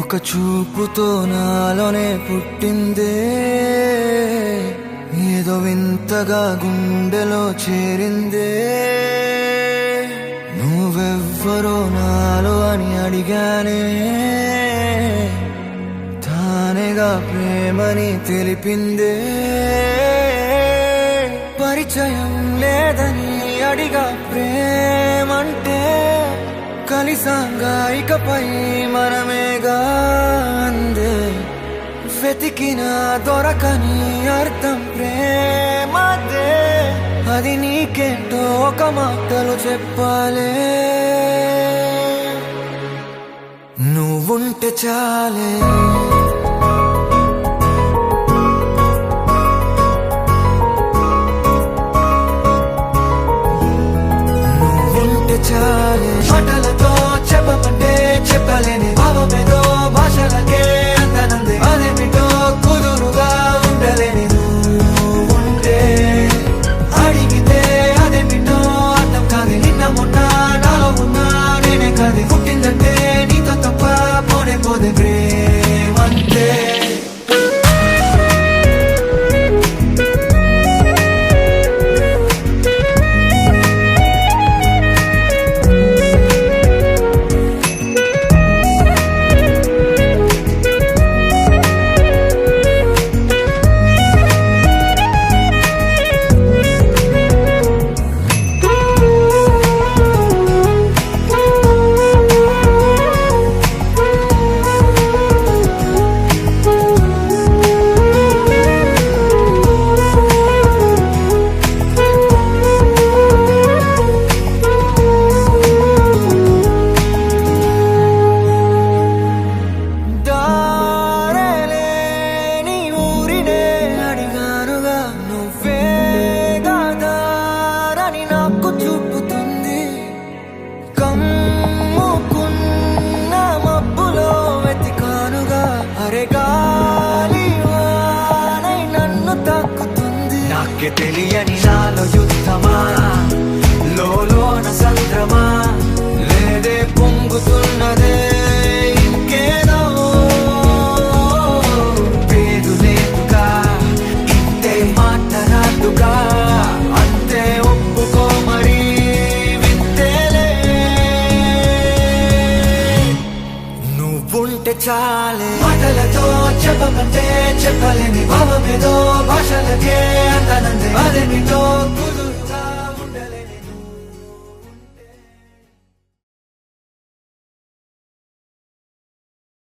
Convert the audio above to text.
ఒక చూపుతో నాలోనే పుట్టిందే, ఏదో వింతగా గుండెలో చేరిందే. నువ్వెవ్వరో నాలో అని అడిగానే, తానేగా ప్రేమని తెలిపిందే. పరిచయం లేదని అడిగా ప్రేమంటే, కలిసాంగా ఇకపై మనమేగా అందే. వెతికిన దొరకని అర్థం ప్రేమదే, అది నీకేంటో ఒక మాటలు చెప్పాలే. నువ్వుంటే చాలే, చాలే. మాటలతో చెప్పమంటే చెప్పలేని భావమేదో భాషలకే అందనందే. అదేమిటో కుదురుగా ఉండలేని నువ్వుంటే, అడిగితే అదేమిటో అర్థం కాదు. నిన్న మొన్న నాలో ఉన్నా నేనే కాదు. పుట్టిందంటే నీతో తప్ప పోనే పోదే ప్రేమంతే. నాకే తెలియని నాలో యుద్ధమా, లోన సంద్రమా, లేదే పొంగుతున్నదే ఇంకేదో. పేరు లేదుగా ఇంతే మాట రాదుగా, అంతే ఒప్పుకో మరి వింతేలే. నువ్వుంటే చాలే. మాటలతో చెప్పమంటే చెప్పలేని భావమేదో భాషలకే అందనందే. అదే